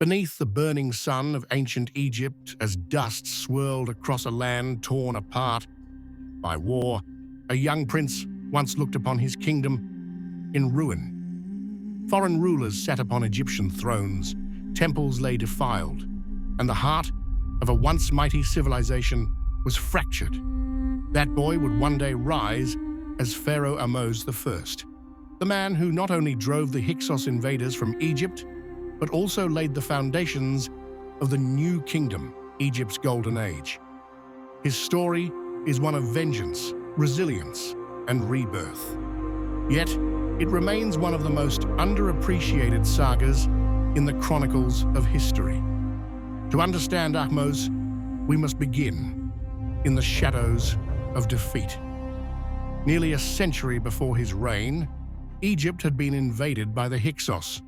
Beneath the burning sun of ancient Egypt, as dust swirled across a land torn apart by war, a young prince once looked upon his kingdom in ruin. Foreign rulers sat upon Egyptian thrones, temples lay defiled, and the heart of a once mighty civilization was fractured. That boy would one day rise as Pharaoh Ahmose I, the man who not only drove the Hyksos invaders from Egypt, but also laid the foundations of the new kingdom, Egypt's golden age. His story is one of vengeance, resilience, and rebirth. Yet, it remains one of the most underappreciated sagas in the chronicles of history. To understand Ahmose, we must begin in the shadows of defeat. Nearly a century before his reign, Egypt had been invaded by the Hyksos,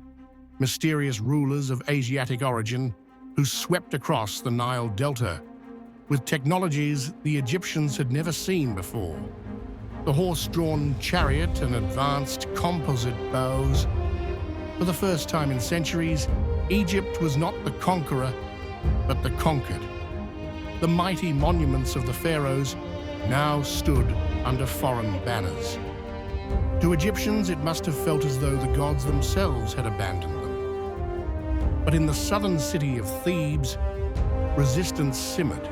mysterious rulers of Asiatic origin who swept across the Nile Delta with technologies the Egyptians had never seen before. The horse-drawn chariot and advanced composite bows. For the first time in centuries, Egypt was not the conqueror, but the conquered. The mighty monuments of the pharaohs now stood under foreign banners. To Egyptians, it must have felt as though the gods themselves had abandoned them. But in the southern city of Thebes, resistance simmered.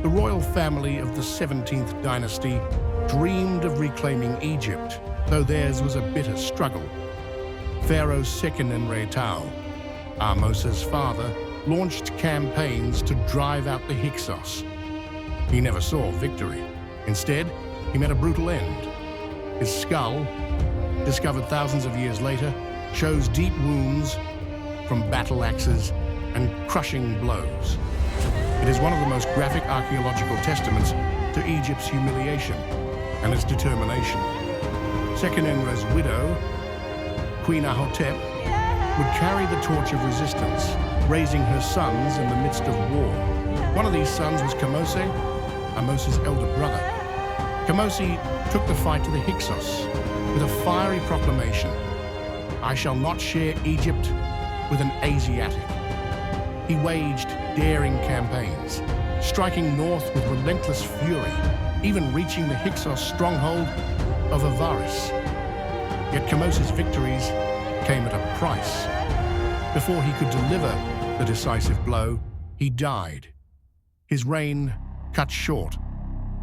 The royal family of the 17th dynasty dreamed of reclaiming Egypt, though theirs was a bitter struggle. Pharaoh Seqenenre-Tao, Ahmose's father, launched campaigns to drive out the Hyksos. He never saw victory. Instead, he met a brutal end. His skull, discovered thousands of years later, shows deep wounds from battle axes and crushing blows. It is one of the most graphic archaeological testaments to Egypt's humiliation and its determination. Seqenenre's widow, Queen Ahotep, would carry the torch of resistance, raising her sons in the midst of war. One of these sons was Ahmose, Ahmose's elder brother. Ahmose took the fight to the Hyksos with a fiery proclamation: "I shall not share Egypt with an Asiatic." He waged daring campaigns, striking north with relentless fury, even reaching the Hyksos stronghold of Avaris. Yet Ahmose's victories came at a price. Before he could deliver the decisive blow, he died. His reign cut short,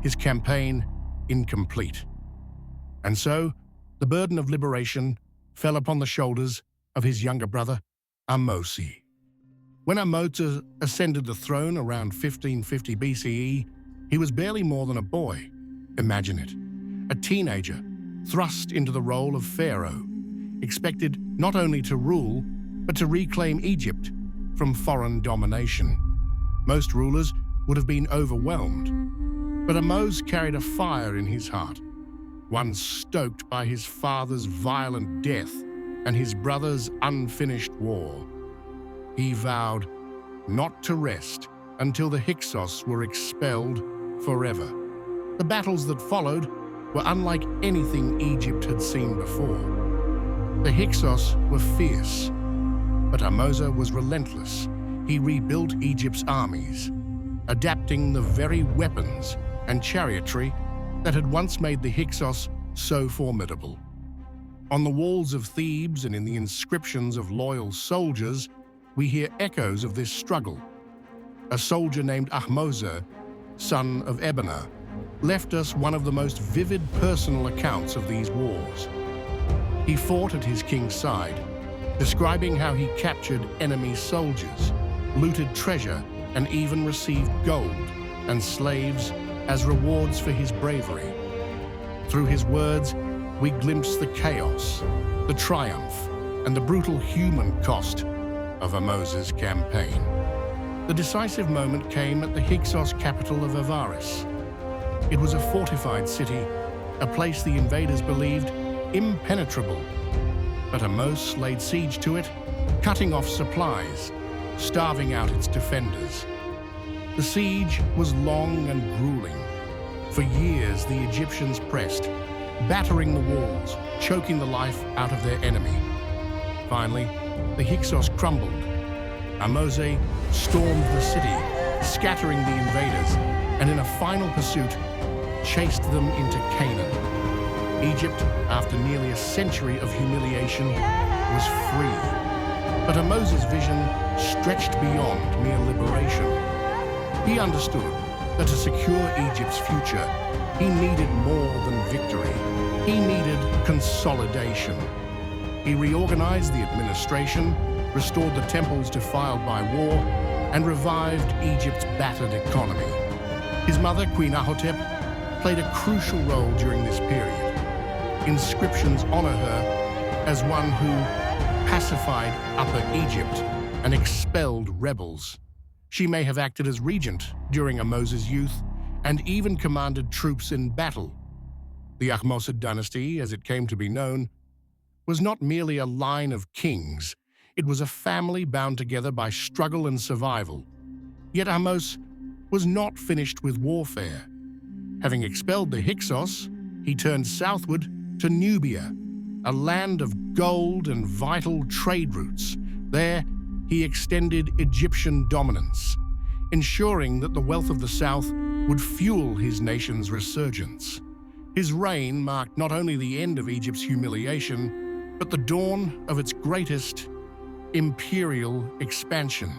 his campaign incomplete. And so, the burden of liberation fell upon the shoulders of his younger brother, Ahmose. When Ahmose ascended the throne around 1550 BCE, he was barely more than a boy. Imagine it, a teenager thrust into the role of pharaoh, expected not only to rule, but to reclaim Egypt from foreign domination. Most rulers would have been overwhelmed, but Ahmose carried a fire in his heart, one stoked by his father's violent death and his brother's unfinished war. He vowed not to rest until the Hyksos were expelled forever. The battles that followed were unlike anything Egypt had seen before. The Hyksos were fierce, but Ahmose was relentless. He rebuilt Egypt's armies, adapting the very weapons and chariotry that had once made the Hyksos so formidable. On the walls of Thebes and in the inscriptions of loyal soldiers, we hear echoes of this struggle. A soldier named Ahmose, son of Ebenah, left us one of the most vivid personal accounts of these wars. He fought at his king's side, describing how he captured enemy soldiers, looted treasure, and even received gold and slaves as rewards for his bravery. Through his words, we glimpse the chaos, the triumph, and the brutal human cost of Ahmose's campaign. The decisive moment came at the Hyksos capital of Avaris. It was a fortified city, a place the invaders believed impenetrable. But Ahmose laid siege to it, cutting off supplies, starving out its defenders. The siege was long and grueling. For years, the Egyptians pressed, battering the walls, choking the life out of their enemy. Finally, the Hyksos crumbled, Ahmose I stormed the city, scattering the invaders, and in a final pursuit, chased them into Canaan. Egypt, after nearly a century of humiliation, was free. But Ahmose's vision stretched beyond mere liberation. He understood that to secure Egypt's future, he needed more than victory. He needed consolidation. He reorganized the administration, restored the temples defiled by war, and revived Egypt's battered economy. His mother, Queen Ahotep, played a crucial role during this period. Inscriptions honor her as one who pacified Upper Egypt and expelled rebels. She may have acted as regent during Ahmose's youth and even commanded troops in battle. The Ahmose dynasty, as it came to be known, was not merely a line of kings. It was a family bound together by struggle and survival. Yet Ahmose was not finished with warfare. Having expelled the Hyksos, he turned southward to Nubia, a land of gold and vital trade routes. There, he extended Egyptian dominance, ensuring that the wealth of the south would fuel his nation's resurgence. His reign marked not only the end of Egypt's humiliation, but the dawn of its greatest imperial expansion.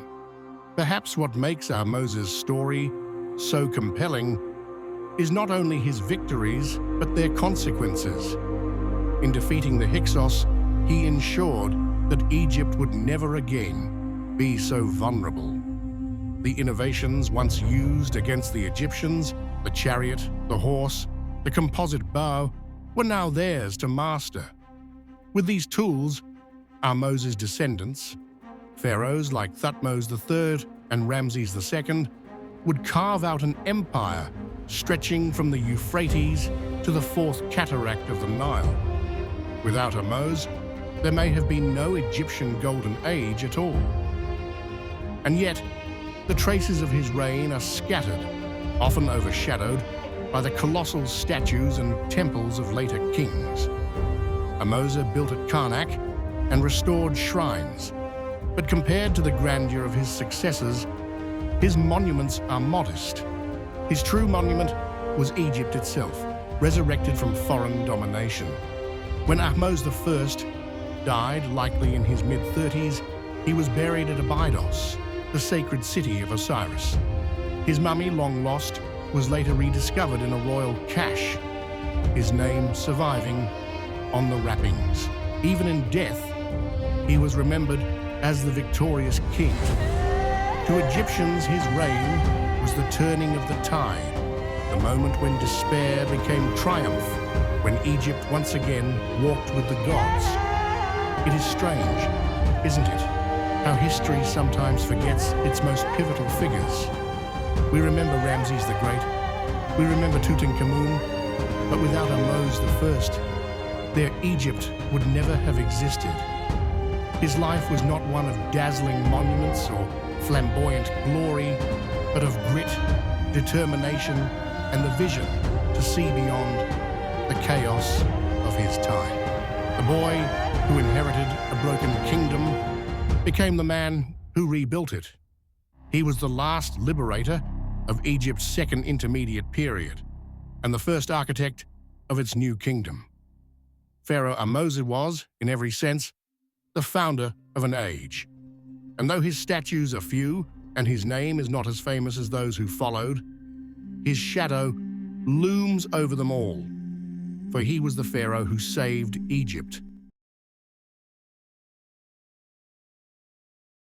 Perhaps what makes Ahmose's story so compelling is not only his victories, but their consequences. In defeating the Hyksos, he ensured that Egypt would never again be so vulnerable. The innovations once used against the Egyptians, the chariot, the horse, the composite bow, were now theirs to master. With these tools, Ahmose's descendants, pharaohs like Thutmose III and Ramses II, would carve out an empire stretching from the Euphrates to the fourth cataract of the Nile. Without Ahmose, there may have been no Egyptian Golden Age at all. And yet, the traces of his reign are scattered, often overshadowed by the colossal statues and temples of later kings. Ahmose built at Karnak and restored shrines, but compared to the grandeur of his successors, his monuments are modest. His true monument was Egypt itself, resurrected from foreign domination. When Ahmose I died, likely in his mid-30s, he was buried at Abydos, the sacred city of Osiris. His mummy, long lost, was later rediscovered in a royal cache, his name surviving on the wrappings. Even in death, he was remembered as the victorious king. To Egyptians, his reign was the turning of the tide, the moment when despair became triumph, when Egypt once again walked with the gods. It is strange, isn't it, how history sometimes forgets its most pivotal figures. We remember Ramses the Great, we remember Tutankhamun, but without Ahmose I, their Egypt would never have existed. His life was not one of dazzling monuments or flamboyant glory, but of grit, determination, and the vision to see beyond the chaos of his time. The boy who inherited a broken kingdom became the man who rebuilt it. He was the last liberator of Egypt's second intermediate period, and the first architect of its new kingdom. Pharaoh Ahmose was, in every sense, the founder of an age. And though his statues are few and his name is not as famous as those who followed, his shadow looms over them all. For he was the pharaoh who saved Egypt,